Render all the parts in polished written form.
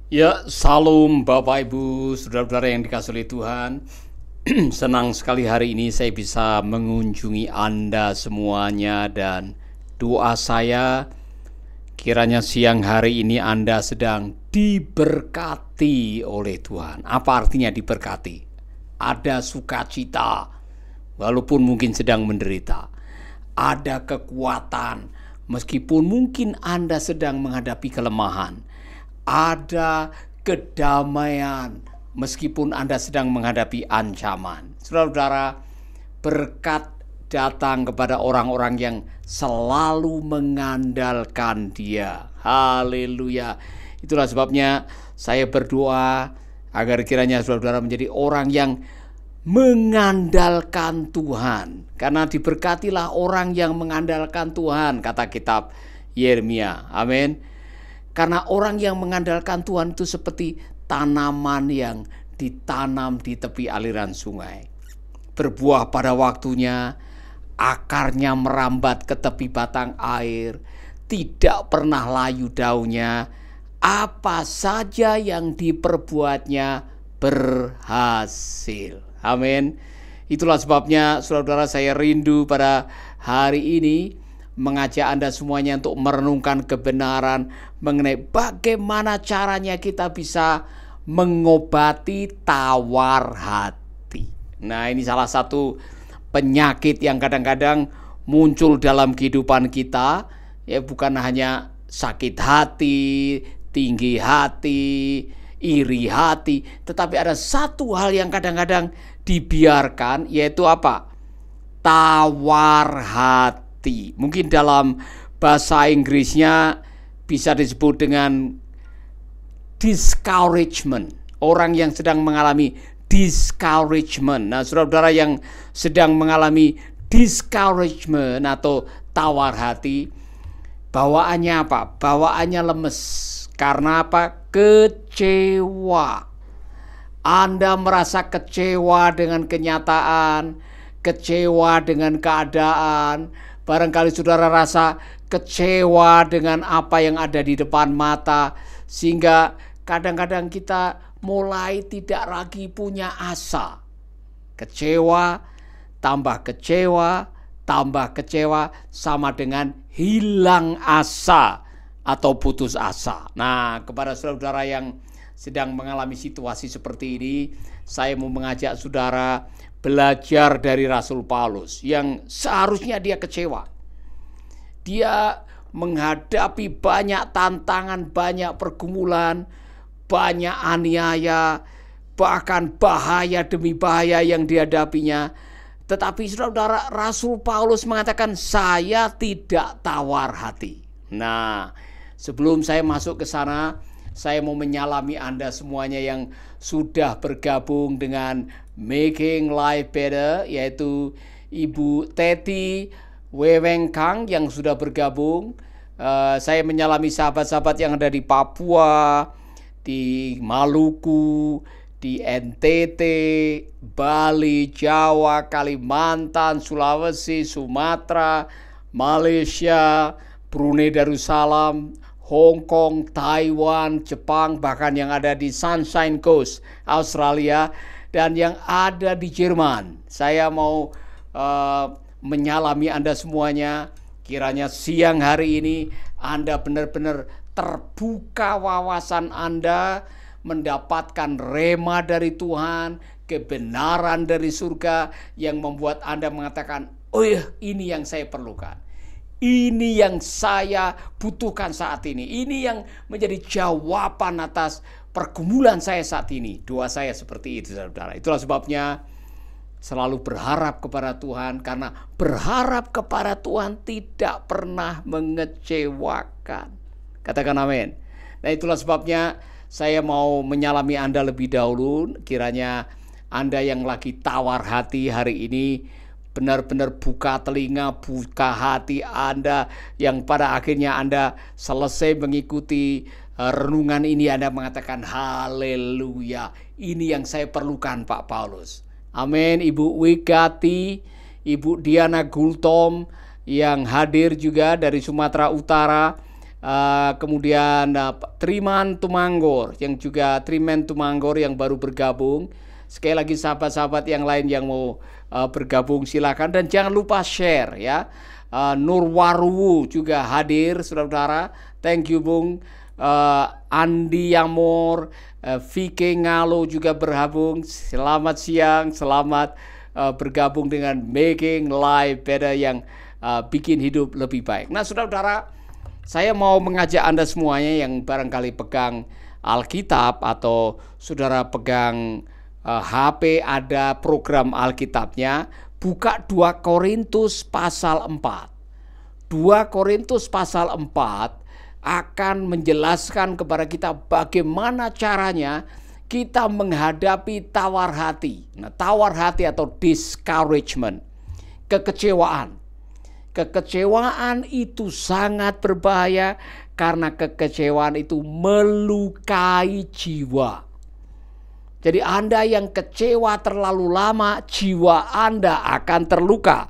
Ya, salam Bapak Ibu, saudara-saudara yang dikasihi oleh Tuhan. Senang sekali hari ini saya bisa mengunjungi Anda semuanya dan doa saya kiranya siang hari ini Anda sedang diberkati oleh Tuhan. Apa artinya diberkati? Ada sukacita walaupun mungkin sedang menderita. Ada kekuatan meskipun mungkin Anda sedang menghadapi kelemahan. Ada kedamaian meskipun Anda sedang menghadapi ancaman. Saudara-saudara, berkat datang kepada orang-orang yang selalu mengandalkan Dia. Haleluya. Itulah sebabnya saya berdoa agar kiranya saudara-saudara menjadi orang yang mengandalkan Tuhan. Karena diberkatilah orang yang mengandalkan Tuhan, kata kitab Yeremia. Amin. Karena orang yang mengandalkan Tuhan itu seperti tanaman yang ditanam di tepi aliran sungai. Berbuah pada waktunya, akarnya merambat ke tepi batang air, tidak pernah layu daunnya, apa saja yang diperbuatnya berhasil. Amin. Itulah sebabnya saudara-saudara, saya rindu pada hari ini mengajak Anda semuanya untuk merenungkan kebenaran mengenai bagaimana caranya kita bisa mengobati tawar hati. Nah, ini salah satu penyakit yang kadang-kadang muncul dalam kehidupan kita, ya, bukan hanya sakit hati, tinggi hati, iri hati, tetapi ada satu hal yang kadang-kadang dibiarkan, yaitu apa? Tawar hati. Mungkin dalam bahasa Inggrisnya bisa disebut dengan discouragement. Orang yang sedang mengalami discouragement. Nah, saudara-saudara yang sedang mengalami discouragement atau tawar hati, bawaannya apa? Bawaannya lemes. Karena apa? Kecewa. Anda merasa kecewa dengan kenyataan, kecewa dengan keadaan. Barangkali saudara rasa kecewa dengan apa yang ada di depan mata, sehingga kadang-kadang kita mulai tidak lagi punya asa. Kecewa, tambah kecewa, tambah kecewa sama dengan hilang asa atau putus asa. Nah, kepada saudara-saudara yang sedang mengalami situasi seperti ini, saya mau mengajak saudara belajar dari Rasul Paulus yang seharusnya dia kecewa. Dia menghadapi banyak tantangan, banyak pergumulan, banyak aniaya, bahkan bahaya demi bahaya yang dihadapinya. Tetapi saudara, Rasul Paulus mengatakan, saya tidak tawar hati. Nah, sebelum saya masuk ke sana, saya mau menyalami Anda semuanya yang sudah bergabung dengan Making Life Better, yaitu Ibu Teti Weweng Kang yang sudah bergabung. Saya menyalami sahabat-sahabat yang ada di Papua, di Maluku, di NTT, Bali, Jawa, Kalimantan, Sulawesi, Sumatera, Malaysia, Brunei Darussalam, Hong Kong, Taiwan, Jepang, bahkan yang ada di Sunshine Coast, Australia, dan yang ada di Jerman. Saya mau menyalami Anda semuanya. Kiranya siang hari ini Anda benar-benar terbuka wawasan Anda, mendapatkan rema dari Tuhan, kebenaran dari surga yang membuat Anda mengatakan, oh ya, ini yang saya perlukan. Ini yang saya butuhkan saat ini. Ini yang menjadi jawaban atas pergumulan saya saat ini. Doa saya seperti itu, saudara. Itulah sebabnya selalu berharap kepada Tuhan, karena berharap kepada Tuhan tidak pernah mengecewakan. Katakan amin. Nah, itulah sebabnya saya mau menyalami Anda lebih dahulu. Kiranya Anda yang lagi tawar hati hari ini benar-benar buka telinga, buka hati Anda, yang pada akhirnya Anda selesai mengikuti renungan ini, Anda mengatakan haleluya, ini yang saya perlukan Pak Paulus. Amin. Ibu Wigati, Ibu Diana Gultom yang hadir juga dari Sumatera Utara, kemudian Triman Tumanggor yang juga Triman Tumanggor yang baru bergabung. Sekali lagi sahabat-sahabat yang lain yang mau bergabung silakan, dan jangan lupa share ya. Nurwaruwu juga hadir, saudara-saudara. Thank you Bung. Andi Yamor, VK Ngalo juga bergabung. Selamat siang, selamat bergabung dengan Making Life Better yang bikin hidup lebih baik. Nah, saudara-saudara, saya mau mengajak Anda semuanya yang barangkali pegang Alkitab atau saudara pegang HP ada program Alkitabnya, buka 2 Korintus pasal 4. 2 Korintus pasal 4 akan menjelaskan kepada kita bagaimana caranya kita menghadapi tawar hati. Nah, tawar hati atau discouragement, kekecewaan. Kekecewaan itu sangat berbahaya karena kekecewaan itu melukai jiwa. Jadi Anda yang kecewa terlalu lama, jiwa Anda akan terluka.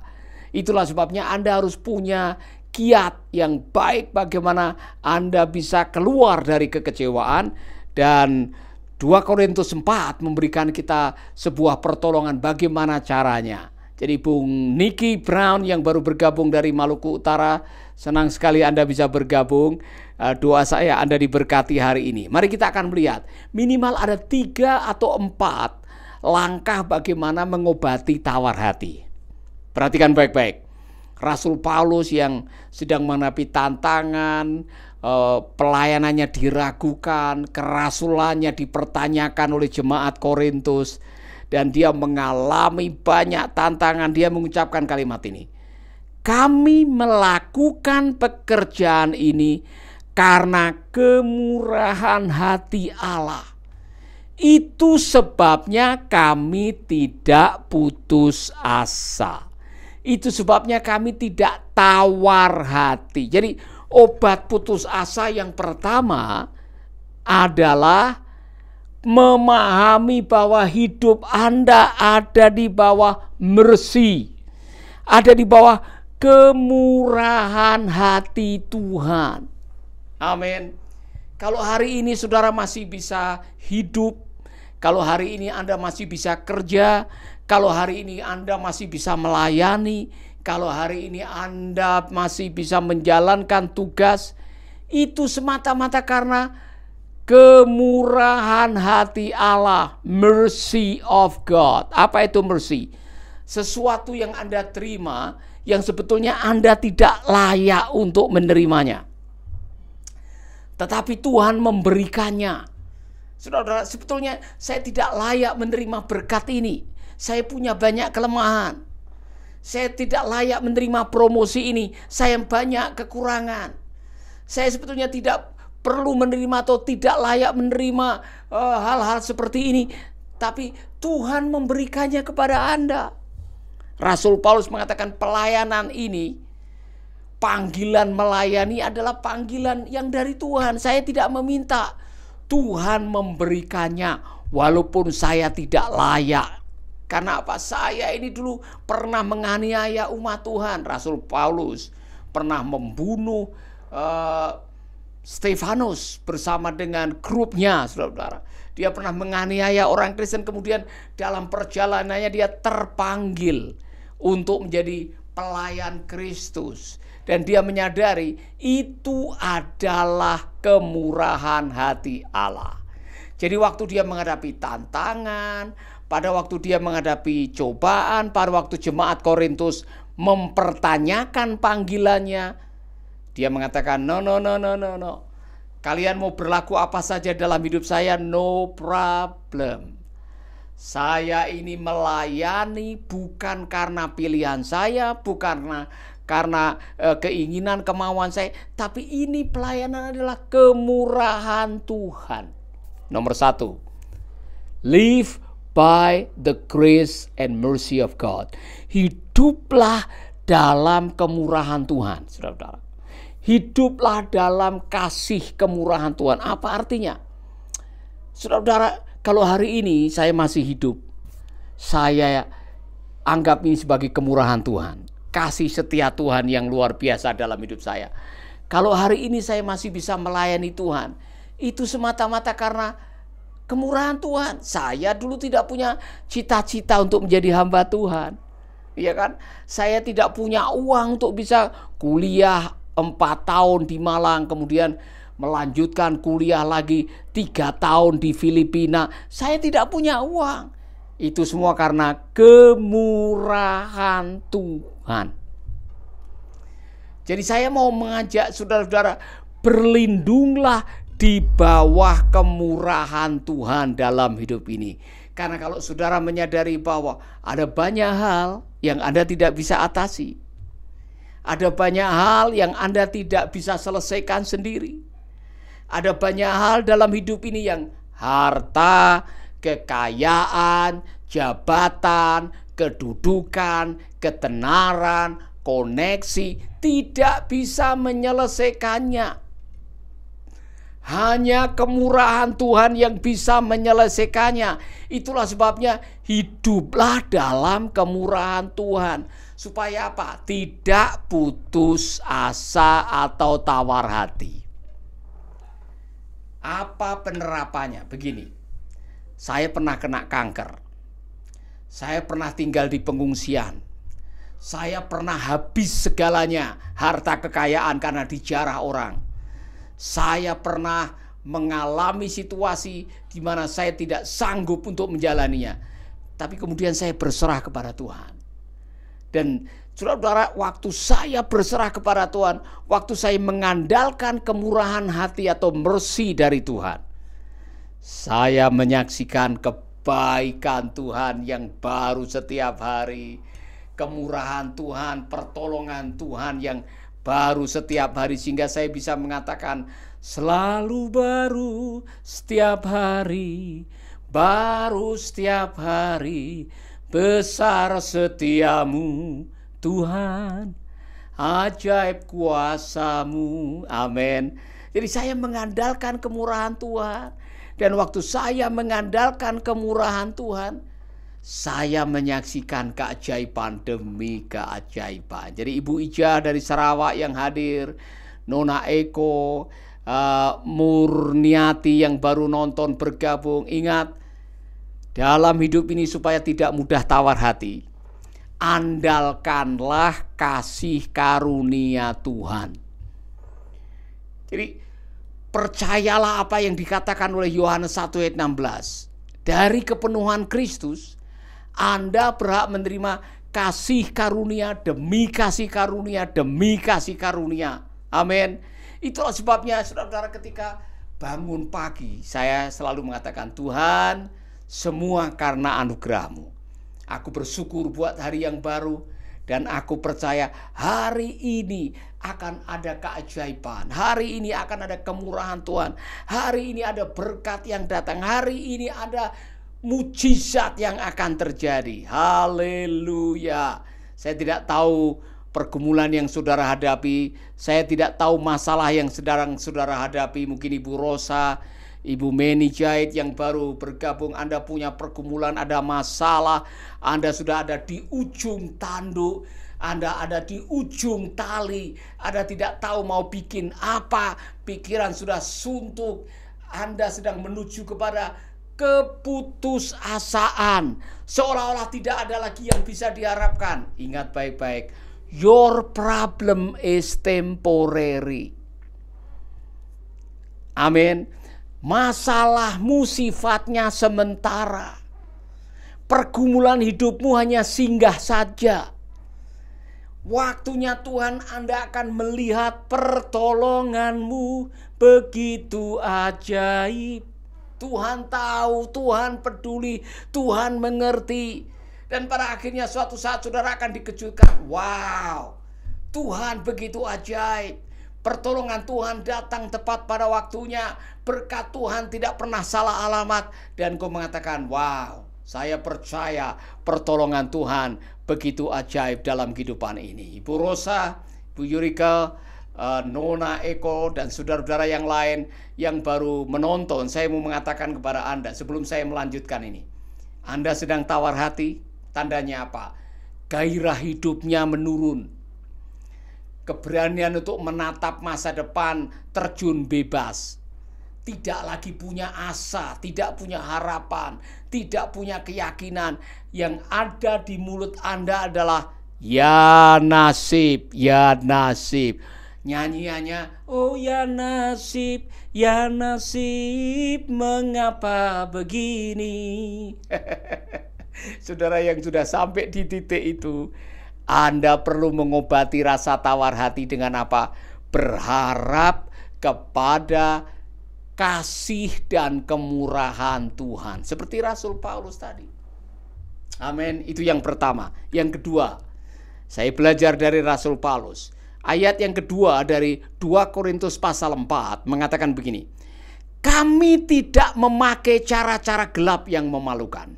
Itulah sebabnya Anda harus punya kiat yang baik bagaimana Anda bisa keluar dari kekecewaan. Dan 2 Korintus 4 memberikan kita sebuah pertolongan bagaimana caranya. Jadi Bung Nicky Brown yang baru bergabung dari Maluku Utara, senang sekali Anda bisa bergabung. Doa saya Anda diberkati hari ini. Mari kita akan melihat minimal ada 3 atau 4 langkah bagaimana mengobati tawar hati. Perhatikan baik-baik. Rasul Paulus yang sedang menghadapi tantangan, pelayanannya diragukan, kerasulannya dipertanyakan oleh jemaat Korintus, dan dia mengalami banyak tantangan. Dia mengucapkan kalimat ini, kami melakukan pekerjaan ini karena kemurahan hati Allah. Itu sebabnya kami tidak putus asa. Itu sebabnya kami tidak tawar hati. Jadi obat putus asa yang pertama adalah memahami bahwa hidup Anda ada di bawah mercy, ada di bawah kemurahan hati Tuhan. Amin. Kalau hari ini saudara masih bisa hidup, kalau hari ini Anda masih bisa kerja, kalau hari ini Anda masih bisa melayani, kalau hari ini Anda masih bisa menjalankan tugas, itu semata-mata karena kemurahan hati Allah, mercy of God. Apa itu mercy? Sesuatu yang Anda terima yang sebetulnya Anda tidak layak untuk menerimanya, tetapi Tuhan memberikannya. Saudara, sebetulnya saya tidak layak menerima berkat ini. Saya punya banyak kelemahan. Saya tidak layak menerima promosi ini. Saya banyak kekurangan. Saya sebetulnya tidak perlu menerima atau tidak layak menerima hal-hal seperti ini. Tapi Tuhan memberikannya kepada Anda. Rasul Paulus mengatakan pelayanan ini, panggilan melayani adalah panggilan yang dari Tuhan. Saya tidak meminta, Tuhan memberikannya walaupun saya tidak layak. Karena apa? Saya ini dulu pernah menganiaya umat Tuhan. Rasul Paulus pernah membunuh Stefanus bersama dengan grupnya, saudara-saudara. Dia pernah menganiaya orang Kristen, kemudian dalam perjalanannya dia terpanggil untuk menjadi pelayan Kristus. Dan dia menyadari itu adalah kemurahan hati Allah. Jadi waktu dia menghadapi tantangan, pada waktu dia menghadapi cobaan, pada waktu jemaat Korintus mempertanyakan panggilannya, dia mengatakan, no. Kalian mau berlaku apa saja dalam hidup saya, no problem. Saya ini melayani bukan karena pilihan saya, bukan karena keinginan kemauan saya, tapi ini pelayanan adalah kemurahan Tuhan. Nomor 1, live by the grace and mercy of God. Hiduplah dalam kemurahan Tuhan, saudara-saudara. Hiduplah dalam kasih kemurahan Tuhan. Apa artinya? Saudara-saudara, kalau hari ini saya masih hidup, saya anggap ini sebagai kemurahan Tuhan. Kasih setia Tuhan yang luar biasa dalam hidup saya. Kalau hari ini saya masih bisa melayani Tuhan, itu semata-mata karena kemurahan Tuhan. Saya dulu tidak punya cita-cita untuk menjadi hamba Tuhan. Iya kan? Saya tidak punya uang untuk bisa kuliah 4 tahun di Malang, kemudian melanjutkan kuliah lagi 3 tahun di Filipina. Saya tidak punya uang. Itu semua karena kemurahan Tuhan. Jadi saya mau mengajak saudara-saudara, berlindunglah di bawah kemurahan Tuhan dalam hidup ini. Karena kalau saudara menyadari bahwa ada banyak hal yang Anda tidak bisa atasi, ada banyak hal yang Anda tidak bisa selesaikan sendiri, ada banyak hal dalam hidup ini yang harta, kekayaan, jabatan, kedudukan, ketenaran, koneksi tidak bisa menyelesaikannya. Hanya kemurahan Tuhan yang bisa menyelesaikannya. Itulah sebabnya hiduplah dalam kemurahan Tuhan. Supaya apa? Tidak putus asa atau tawar hati. Apa penerapannya? Begini, saya pernah kena kanker. Saya pernah tinggal di pengungsian. Saya pernah habis segalanya, harta kekayaan karena dijarah orang. Saya pernah mengalami situasi di mana saya tidak sanggup untuk menjalaninya. Tapi kemudian saya berserah kepada Tuhan. Dan saudara-saudara, waktu saya berserah kepada Tuhan, waktu saya mengandalkan kemurahan hati atau mercy dari Tuhan, saya menyaksikan kebaikan Tuhan yang baru setiap hari. Kemurahan Tuhan, pertolongan Tuhan yang baru setiap hari, sehingga saya bisa mengatakan selalu baru setiap hari, baru setiap hari, besar setiamu Tuhan, ajaib kuasamu. Amin. Jadi saya mengandalkan kemurahan Tuhan, dan waktu saya mengandalkan kemurahan Tuhan, saya menyaksikan keajaiban demi keajaiban. Jadi Ibu Ija dari Sarawak yang hadir, Nona Eko, Murniati yang baru nonton bergabung. Ingat, dalam hidup ini supaya tidak mudah tawar hati, andalkanlah kasih karunia Tuhan. Jadi percayalah apa yang dikatakan oleh Yohanes 1 ayat 16. Dari kepenuhan Kristus, Anda berhak menerima kasih karunia demi kasih karunia demi kasih karunia. Amin. Itulah sebabnya saudara-saudara, ketika bangun pagi saya selalu mengatakan, Tuhan, semua karena anugerah-Mu. Aku bersyukur buat hari yang baru, dan aku percaya hari ini akan ada keajaiban. Hari ini akan ada kemurahan Tuhan. Hari ini ada berkat yang datang. Hari ini ada mujizat yang akan terjadi. Haleluya. Saya tidak tahu pergumulan yang saudara hadapi. Saya tidak tahu masalah yang sedang saudara hadapi. Mungkin Ibu Rosa, Ibu Meni Jahit yang baru bergabung, Anda punya pergumulan, ada masalah. Anda sudah ada di ujung tanduk, Anda ada di ujung tali, Anda tidak tahu mau bikin apa, pikiran sudah suntuk, Anda sedang menuju kepada keputusasaan, seolah-olah tidak ada lagi yang bisa diharapkan. Ingat baik-baik, your problem is temporary. Amin. Masalahmu sifatnya sementara. Pergumulan hidupmu hanya singgah saja. Waktunya Tuhan Anda akan melihat pertolonganmu begitu ajaib. Tuhan tahu, Tuhan peduli, Tuhan mengerti. Dan pada akhirnya suatu saat saudara akan dikejutkan. Wow, Tuhan begitu ajaib. Pertolongan Tuhan datang tepat pada waktunya. Berkat Tuhan tidak pernah salah alamat. Dan kau mengatakan, wow, saya percaya pertolongan Tuhan begitu ajaib dalam kehidupan ini. Ibu Rosa, Ibu Yurika, Nona Eko, dan saudara-saudara yang lain yang baru menonton, saya mau mengatakan kepada Anda sebelum saya melanjutkan ini. Anda sedang tawar hati, tandanya apa? Gairah hidupnya menurun. keberanian untuk menatap masa depan, terjun bebas. Tidak lagi punya asa, tidak punya harapan, tidak punya keyakinan. Yang ada di mulut Anda adalah ya nasib, ya nasib. Nyanyiannya, oh ya nasib, mengapa begini? Saudara yang sudah sampai di titik itu, Anda perlu mengobati rasa tawar hati dengan apa? Berharap kepada kasih dan kemurahan Tuhan. Seperti Rasul Paulus tadi. Amin. Itu yang pertama. Yang kedua, saya belajar dari Rasul Paulus. Ayat yang kedua dari 2 Korintus pasal 4 mengatakan begini. Kami tidak memakai cara-cara gelap yang memalukan.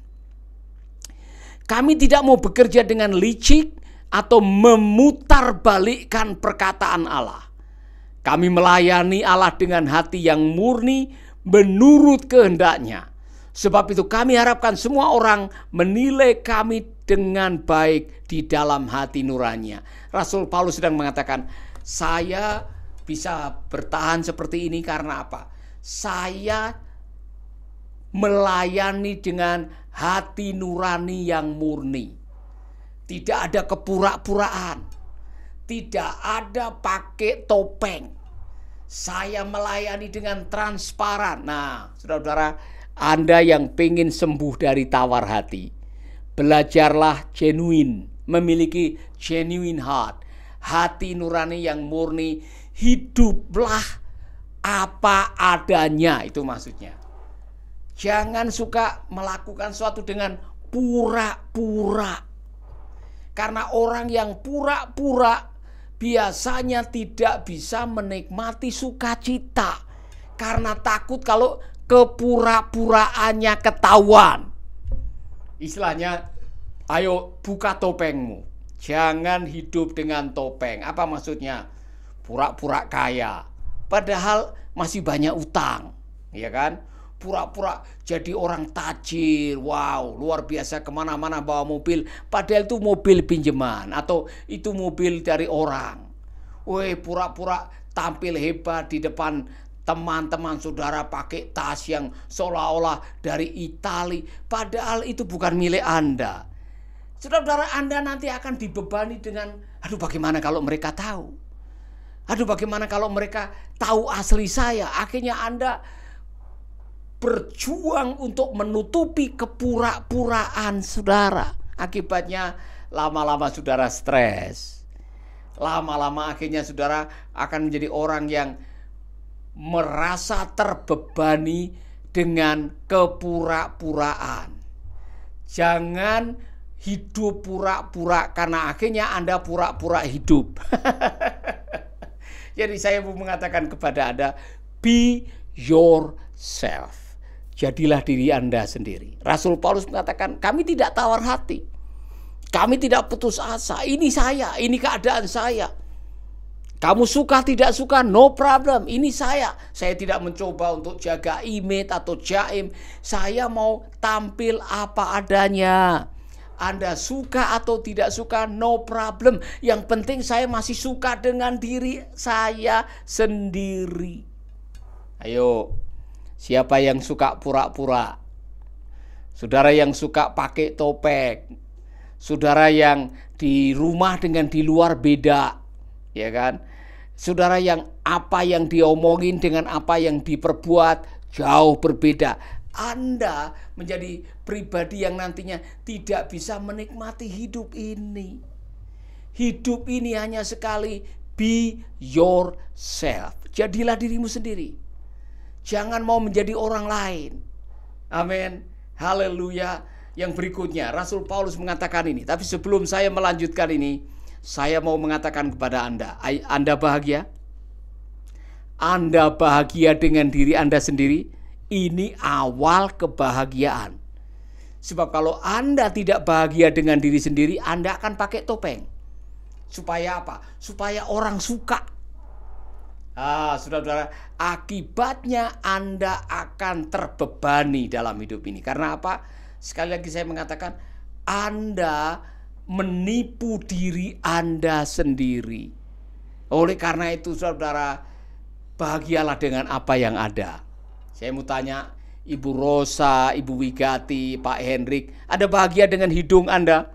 Kami tidak mau bekerja dengan licik atau memutarbalikkan perkataan Allah. Kami melayani Allah dengan hati yang murni menurut kehendaknya. Sebab itu kami harapkan semua orang menilai kami dengan baik di dalam hati nuraninya. Rasul Paulus sedang mengatakan, saya bisa bertahan seperti ini karena apa? Saya melayani dengan hati nurani yang murni. Tidak ada kepura-puraan. Tidak ada pakai topeng. Saya melayani dengan transparan. Nah, saudara-saudara, Anda yang pengen sembuh dari tawar hati, belajarlah genuine, memiliki genuine heart, hati nurani yang murni. Hiduplah apa adanya, itu maksudnya. Jangan suka melakukan sesuatu dengan pura-pura. Karena orang yang pura-pura biasanya tidak bisa menikmati sukacita karena takut kalau kepura-puraannya ketahuan. Istilahnya, ayo buka topengmu. Jangan hidup dengan topeng. Apa maksudnya? Pura-pura kaya, padahal masih banyak utang, ya kan? Pura-pura jadi orang tajir, wow, luar biasa, kemana-mana bawa mobil, padahal itu mobil pinjaman atau itu mobil dari orang. Woi, pura-pura tampil hebat di depan teman-teman saudara pakai tas yang seolah-olah dari Itali, padahal itu bukan milik Anda. Saudara-saudara, Anda nanti akan dibebani dengan, aduh bagaimana kalau mereka tahu? Aduh bagaimana kalau mereka tahu asli saya? Akhirnya Anda berjuang untuk menutupi kepura-puraan saudara. Akibatnya lama-lama saudara stres. Lama-lama akhirnya saudara akan menjadi orang yang merasa terbebani dengan kepura-puraan. Jangan hidup pura-pura karena akhirnya Anda pura-pura hidup. Jadi saya mau mengatakan kepada Anda, be yourself. Jadilah diri Anda sendiri. Rasul Paulus mengatakan, kami tidak tawar hati. Kami tidak putus asa. Ini saya, ini keadaan saya. Kamu suka tidak suka, no problem. Ini saya. Saya tidak mencoba untuk jaga image atau jaim. Saya mau tampil apa adanya. Anda suka atau tidak suka, no problem. Yang penting saya masih suka dengan diri saya sendiri. Ayo. Siapa yang suka pura-pura? Saudara yang suka pakai topeng. Saudara yang di rumah dengan di luar beda. Ya kan? Saudara yang apa yang diomongin dengan apa yang diperbuat jauh berbeda. Anda menjadi pribadi yang nantinya tidak bisa menikmati hidup ini. Hidup ini hanya sekali. Be yourself. Jadilah dirimu sendiri. Jangan mau menjadi orang lain. Amin. Haleluya. Yang berikutnya, Rasul Paulus mengatakan ini. Tapi sebelum saya melanjutkan ini, saya mau mengatakan kepada Anda. Anda bahagia? Anda bahagia dengan diri Anda sendiri? Ini awal kebahagiaan. Sebab kalau Anda tidak bahagia dengan diri sendiri, Anda akan pakai topeng. Supaya apa? Supaya orang suka. Saudara-saudara, akibatnya Anda akan terbebani dalam hidup ini. Karena apa? Sekali lagi saya mengatakan, Anda menipu diri Anda sendiri. Oleh karena itu saudara, bahagialah dengan apa yang ada. Saya mau tanya Ibu Rosa, Ibu Wigati, Pak Hendrik, ada bahagia dengan hidung Anda?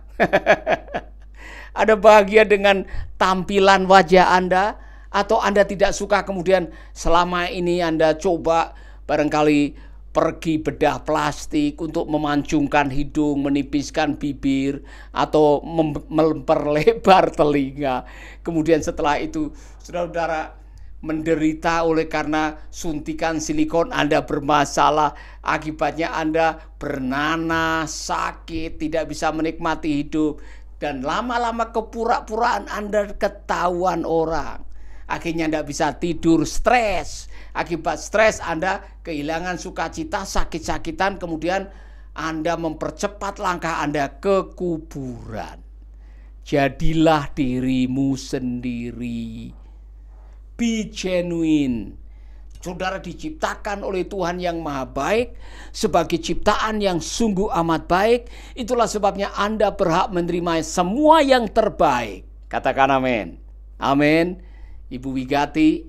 Ada bahagia dengan tampilan wajah Anda? Atau Anda tidak suka kemudian selama ini Anda coba barangkali pergi bedah plastik untuk memancungkan hidung, menipiskan bibir, atau memperlebar telinga. Kemudian setelah itu, saudara-saudara menderita oleh karena suntikan silikon Anda bermasalah. Akibatnya Anda bernanah, sakit, tidak bisa menikmati hidup. Dan lama-lama kepura-puraan Anda ketahuan orang. Akhirnya tidak bisa tidur, stres. Akibat stres Anda kehilangan sukacita, sakit-sakitan, kemudian Anda mempercepat langkah Anda ke kuburan. Jadilah dirimu sendiri. Be genuine. Saudara diciptakan oleh Tuhan yang maha baik sebagai ciptaan yang sungguh amat baik. Itulah sebabnya Anda berhak menerima semua yang terbaik. Katakan amin. Amin. Ibu Wigati,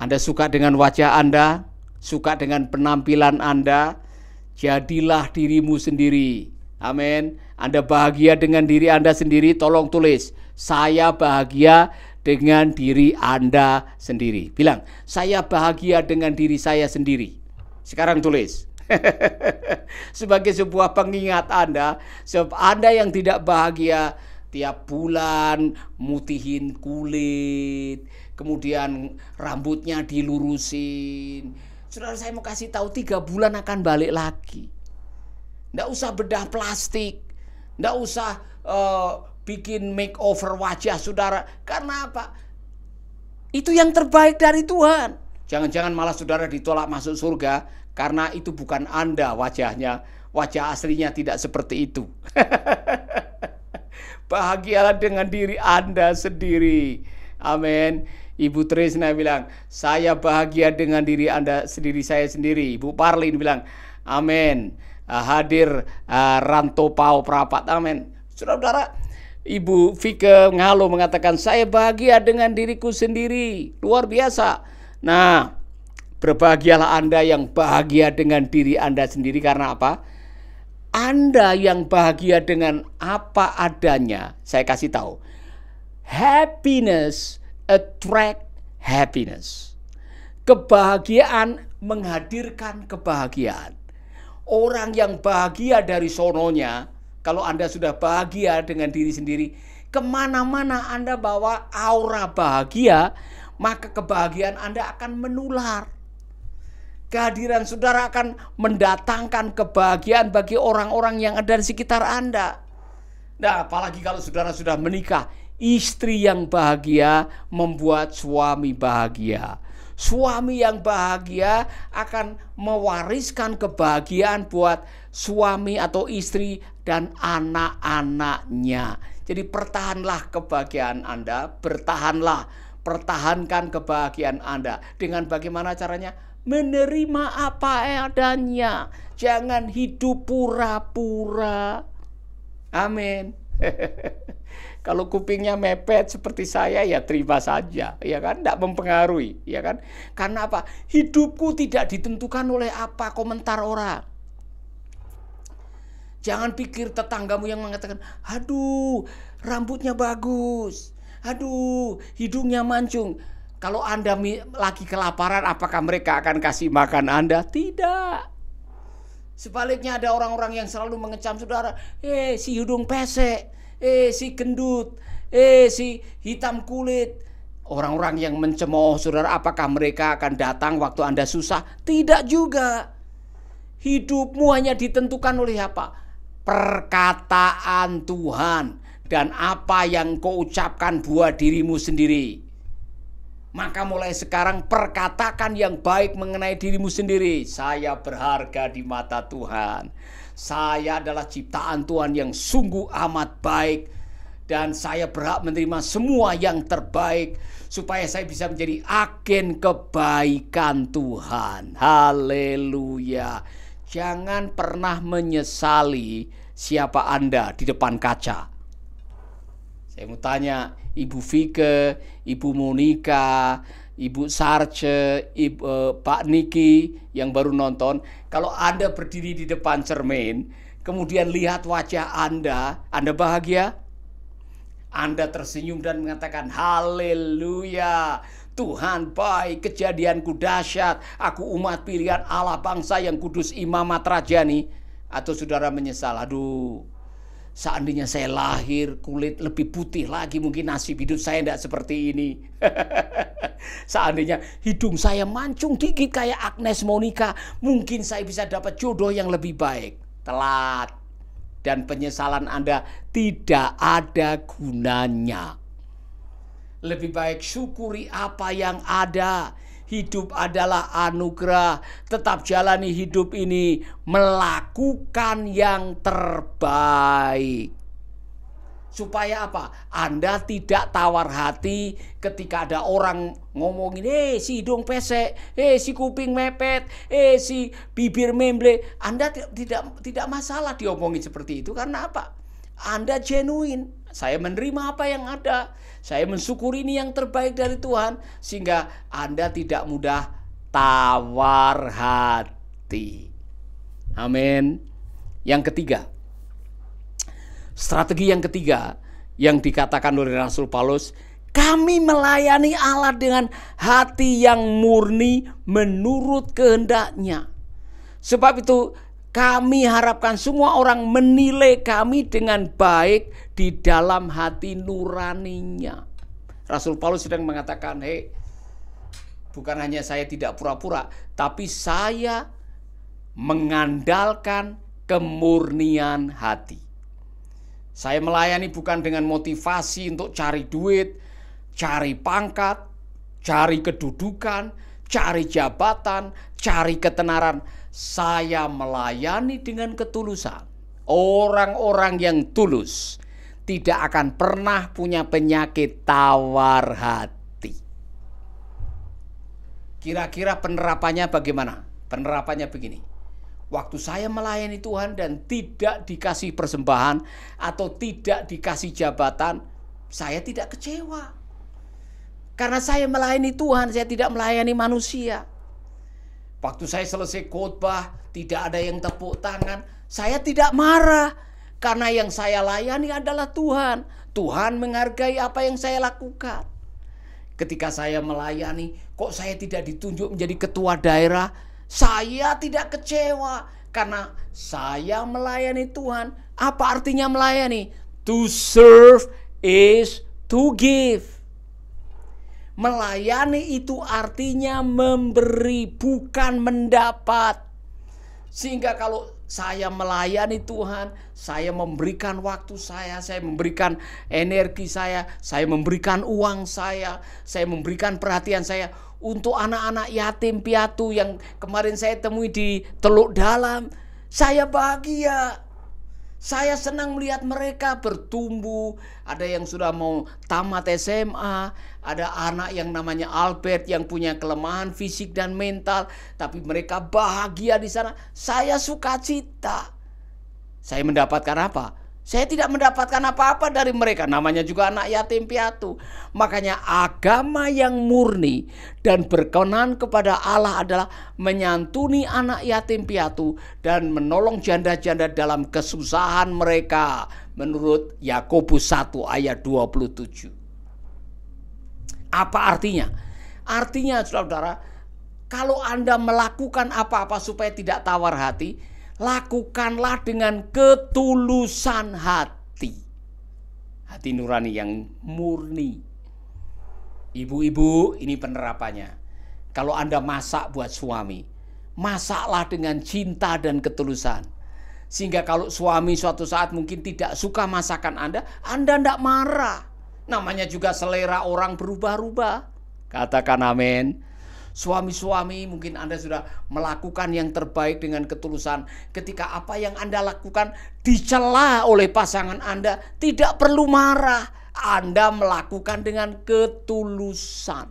Anda suka dengan wajah Anda, suka dengan penampilan Anda, jadilah dirimu sendiri. Amin. Anda bahagia dengan diri Anda sendiri, tolong tulis, saya bahagia dengan diri Anda sendiri. Bilang, saya bahagia dengan diri saya sendiri. Sekarang tulis. Sebagai sebuah pengingat Anda, sebab Anda yang tidak bahagia, tiap bulan mutihin kulit, kemudian rambutnya dilurusin. Saudara, saya mau kasih tahu 3 bulan akan balik lagi. Nggak usah bedah plastik, nggak usah bikin makeover wajah saudara. Karena apa? Itu yang terbaik dari Tuhan. Jangan-jangan malah saudara ditolak masuk surga karena itu bukan Anda wajahnya. Wajah aslinya tidak seperti itu. Bahagialah dengan diri Anda sendiri. Amin. Ibu Trisna bilang, saya bahagia dengan diri Anda sendiri, saya sendiri. Ibu Parlin bilang, amin. Hadir Ranto Pau Prapat, amin. Saudara-saudara, Ibu Vike Ngalo mengatakan, saya bahagia dengan diriku sendiri. Luar biasa. Nah, berbahagialah Anda yang bahagia dengan diri Anda sendiri. Karena apa? Anda yang bahagia dengan apa adanya, saya kasih tahu, happiness attract happiness. Kebahagiaan menghadirkan kebahagiaan. Orang yang bahagia dari sononya, kalau Anda sudah bahagia dengan diri sendiri, kemana-mana Anda bawa aura bahagia, maka kebahagiaan Anda akan menular. Kehadiran saudara akan mendatangkan kebahagiaan bagi orang-orang yang ada di sekitar Anda. Nah, apalagi kalau saudara sudah menikah, istri yang bahagia membuat suami bahagia. Suami yang bahagia akan mewariskan kebahagiaan buat suami atau istri dan anak-anaknya. Jadi pertahanlah kebahagiaan Anda, pertahankan kebahagiaan Anda. Dengan bagaimana caranya? Menerima apa adanya. Jangan hidup pura-pura. Amin. Kalau kupingnya mepet seperti saya, ya terima saja, ya kan? Tidak mempengaruhi, ya kan? Karena apa? Hidupku tidak ditentukan oleh apa komentar orang. Jangan pikir tetanggamu yang mengatakan, aduh, rambutnya bagus, aduh, hidungnya mancung. Kalau Anda lagi kelaparan, apakah mereka akan kasih makan Anda? Tidak. Sebaliknya ada orang-orang yang selalu mengecam saudara, si hidung pesek, si gendut, si hitam kulit. Orang-orang yang mencemooh saudara, apakah mereka akan datang waktu Anda susah? Tidak juga. Hidupmu hanya ditentukan oleh apa? Perkataan Tuhan dan apa yang kau ucapkan buat dirimu sendiri. Maka mulai sekarang perkatakan yang baik mengenai dirimu sendiri. Saya berharga di mata Tuhan. Saya adalah ciptaan Tuhan yang sungguh amat baik. Dan saya berhak menerima semua yang terbaik. Supaya saya bisa menjadi agen kebaikan Tuhan. Haleluya. Jangan pernah menyesali siapa Anda di depan kaca. Saya mau tanya, Ibu Vike, Ibu Monica, Ibu Sarce, Pak Niki yang baru nonton. Kalau Anda berdiri di depan cermin, kemudian lihat wajah Anda bahagia? Anda tersenyum dan mengatakan, haleluya, Tuhan baik, kejadianku dahsyat, aku umat pilihan Allah, bangsa yang kudus, imamat rajani. Atau saudara menyesal, aduh, seandainya saya lahir kulit lebih putih lagi, mungkin nasib hidup saya tidak seperti ini. Seandainya hidung saya mancung dikit kayak Agnes Monica, mungkin saya bisa dapat jodoh yang lebih baik. Telat. Dan penyesalan Anda tidak ada gunanya. Lebih baik syukuri apa yang ada. Hidup adalah anugerah. Tetap jalani hidup ini melakukan yang terbaik. Supaya apa? Anda tidak tawar hati ketika ada orang ngomongin, si hidung pesek, si kuping mepet, si bibir memble. Anda tidak masalah diomongin seperti itu. Karena apa? Anda genuine. Saya menerima apa yang ada. Saya mensyukuri ini yang terbaik dari Tuhan. Sehingga Anda tidak mudah tawar hati. Amin. Yang ketiga, strategi yang ketiga yang dikatakan oleh Rasul Paulus, kami melayani Allah dengan hati yang murni menurut kehendaknya. Sebab itu kami harapkan semua orang menilai kami dengan baik di dalam hati nuraninya. Rasul Paulus sedang mengatakan, bukan hanya saya tidak pura-pura, tapi saya mengandalkan kemurnian hati. Saya melayani bukan dengan motivasi untuk cari duit, cari pangkat, cari kedudukan, cari jabatan, cari ketenaran. Saya melayani dengan ketulusan. Orang-orang yang tulus tidak akan pernah punya penyakit tawar hati. Kira-kira penerapannya bagaimana? Penerapannya begini. Waktu saya melayani Tuhan dan tidak dikasih persembahan atau tidak dikasih jabatan, saya tidak kecewa. Karena saya melayani Tuhan, saya tidak melayani manusia. Waktu saya selesai khotbah, tidak ada yang tepuk tangan, saya tidak marah. Karena yang saya layani adalah Tuhan. Tuhan menghargai apa yang saya lakukan. Ketika saya melayani, kok saya tidak ditunjuk menjadi ketua daerah? Saya tidak kecewa karena saya melayani Tuhan. Apa artinya melayani? To serve is to give. Melayani itu artinya memberi, bukan mendapat. Sehingga kalau saya melayani Tuhan, saya memberikan waktu saya memberikan energi saya memberikan uang saya memberikan perhatian saya untuk anak-anak yatim piatu yang kemarin saya temui di Teluk Dalam. Saya bahagia. Saya senang melihat mereka bertumbuh. Ada yang sudah mau tamat SMA. Ada anak yang namanya Albert yang punya kelemahan fisik dan mental. Tapi mereka bahagia di sana. Saya sukacita. Saya mendapatkan apa? Saya tidak mendapatkan apa-apa dari mereka. Namanya juga anak yatim piatu. Makanya agama yang murni dan berkenan kepada Allah adalah menyantuni anak yatim piatu dan menolong janda-janda dalam kesusahan mereka. Menurut Yakobus 1 ayat 27. Apa artinya? Artinya saudara, kalau Anda melakukan apa-apa supaya tidak tawar hati, lakukanlah dengan ketulusan hati. Hati nurani yang murni. Ibu-ibu, ini penerapannya. Kalau Anda masak buat suami, masaklah dengan cinta dan ketulusan. Sehingga kalau suami suatu saat mungkin tidak suka masakan Anda tidak marah. Namanya juga selera orang berubah-ubah. Katakan amin. Suami-suami, mungkin Anda sudah melakukan yang terbaik dengan ketulusan. Ketika apa yang Anda lakukan dicela oleh pasangan Anda, tidak perlu marah. Anda melakukan dengan ketulusan.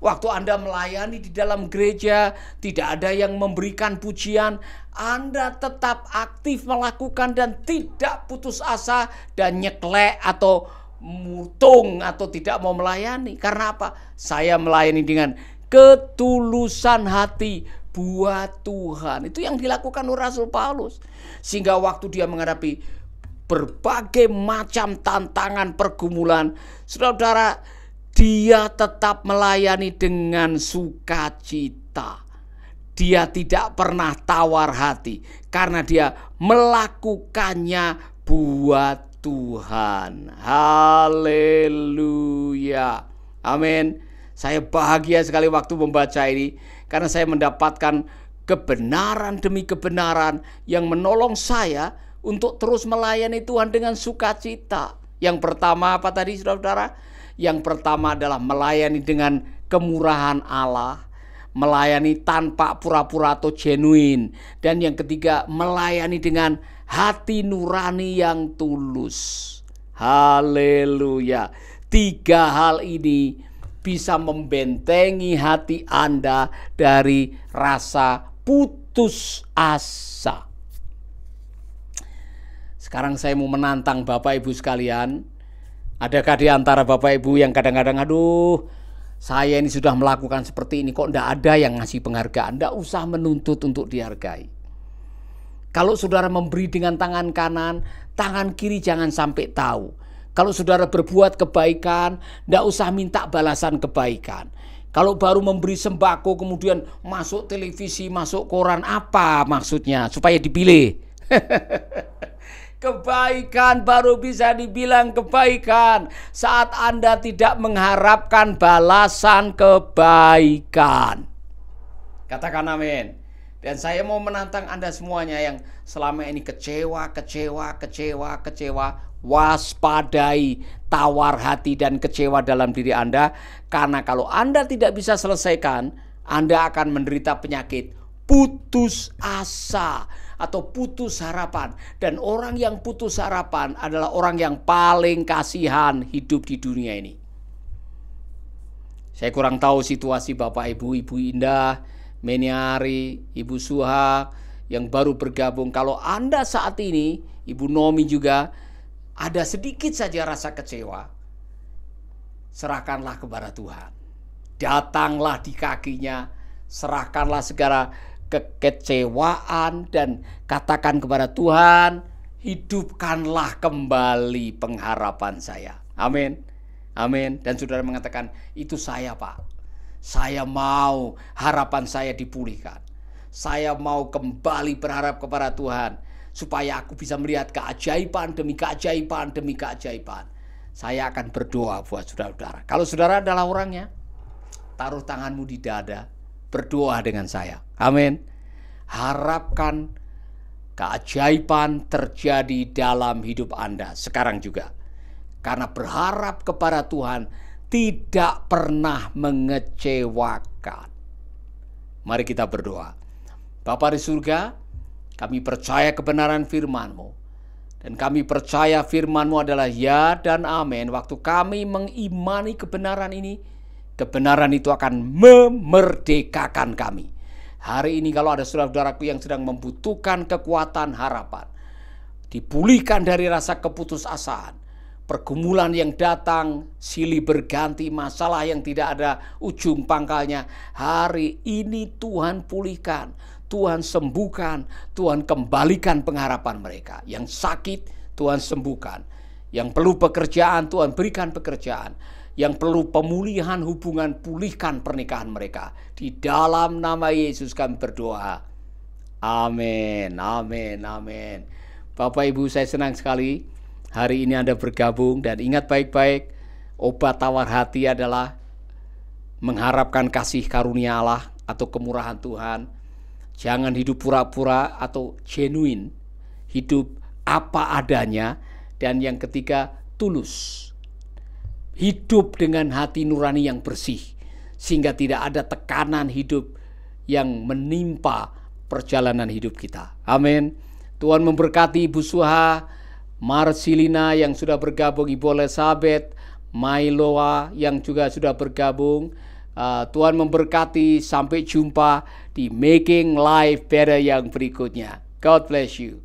Waktu Anda melayani di dalam gereja, tidak ada yang memberikan pujian, Anda tetap aktif melakukan dan tidak putus asa dan nyeklek atau mutung atau tidak mau melayani. Karena apa? Saya melayani dengan ketulusan hati buat Tuhan. Itu yang dilakukan oleh Rasul Paulus. Sehingga waktu dia menghadapi berbagai macam tantangan pergumulan, saudara-saudara, dia tetap melayani dengan sukacita. Dia tidak pernah tawar hati karena dia melakukannya buat Tuhan. Haleluya. Amin. Saya bahagia sekali waktu membaca ini karena saya mendapatkan kebenaran demi kebenaran yang menolong saya untuk terus melayani Tuhan dengan sukacita. Yang pertama apa tadi, saudara-saudara? Yang pertama adalah melayani dengan kemurahan Allah, melayani tanpa pura-pura atau genuine. Dan yang ketiga, melayani dengan hati nurani yang tulus. Haleluya. 3 hal ini bisa membentengi hati Anda dari rasa putus asa. Sekarang saya mau menantang Bapak Ibu sekalian. Adakah di antara Bapak Ibu yang kadang-kadang, aduh, saya ini sudah melakukan seperti ini, kok enggak ada yang ngasih penghargaan? Enggak usah menuntut untuk dihargai. Kalau saudara memberi dengan tangan kanan, tangan kiri jangan sampai tahu. Kalau saudara berbuat kebaikan, enggak usah minta balasan kebaikan. Kalau baru memberi sembako kemudian masuk televisi, masuk koran, apa maksudnya? Supaya dipilih. Kebaikan baru bisa dibilang kebaikan saat Anda tidak mengharapkan balasan kebaikan. Katakan amin. Dan saya mau menantang Anda semuanya yang selama ini kecewa. Waspadai tawar hati dan kecewa dalam diri Anda. Karena kalau Anda tidak bisa selesaikan, Anda akan menderita penyakit putus asa atau putus harapan. Dan orang yang putus harapan adalah orang yang paling kasihan hidup di dunia ini. Saya kurang tahu situasi Bapak Ibu, Ibu Indah, Meniari, Ibu Suha yang baru bergabung. Kalau Anda saat ini, Ibu Nomi juga, ada sedikit saja rasa kecewa, serahkanlah kepada Tuhan. Datanglah di kakinya, serahkanlah segala kekecewaan dan katakan kepada Tuhan, hidupkanlah kembali pengharapan saya. Amin. Amin. Dan saudara mengatakan, itu saya Pak. Saya mau harapan saya dipulihkan. Saya mau kembali berharap kepada Tuhan. Supaya aku bisa melihat keajaiban demi keajaiban demi keajaiban. Saya akan berdoa buat saudara-saudara. Kalau saudara adalah orangnya, taruh tanganmu di dada. Berdoa dengan saya. Amin. Harapkan keajaiban terjadi dalam hidup Anda sekarang juga. Karena berharap kepada Tuhan tidak pernah mengecewakan. Mari kita berdoa. Bapa di surga, kami percaya kebenaran firman-Mu. Dan kami percaya firman-Mu adalah ya dan amin. Waktu kami mengimani kebenaran ini, kebenaran itu akan memerdekakan kami. Hari ini kalau ada saudara-saudaraku yang sedang membutuhkan kekuatan harapan, dipulihkan dari rasa keputusasaan, pergumulan yang datang silih berganti, masalah yang tidak ada ujung pangkalnya, hari ini Tuhan pulihkan, Tuhan sembuhkan, Tuhan kembalikan pengharapan mereka. Yang sakit Tuhan sembuhkan, yang perlu pekerjaan Tuhan berikan pekerjaan, yang perlu pemulihan hubungan, pulihkan pernikahan mereka. Di dalam nama Yesus kami berdoa. Amin, amin, amin. Bapak Ibu, saya senang sekali hari ini Anda bergabung. Dan ingat baik-baik, obat tawar hati adalah mengharapkan kasih karunia Allah atau kemurahan Tuhan. Jangan hidup pura-pura atau genuine. Hidup apa adanya. Dan yang ketiga, tulus. Hidup dengan hati nurani yang bersih, sehingga tidak ada tekanan hidup yang menimpa perjalanan hidup kita. Amin. Tuhan memberkati Ibu Suha, Marsilina yang sudah bergabung, Ibu Elizabeth, Mailoa yang juga sudah bergabung. Tuhan memberkati. Sampai jumpa di Making Life Better yang berikutnya. God bless you.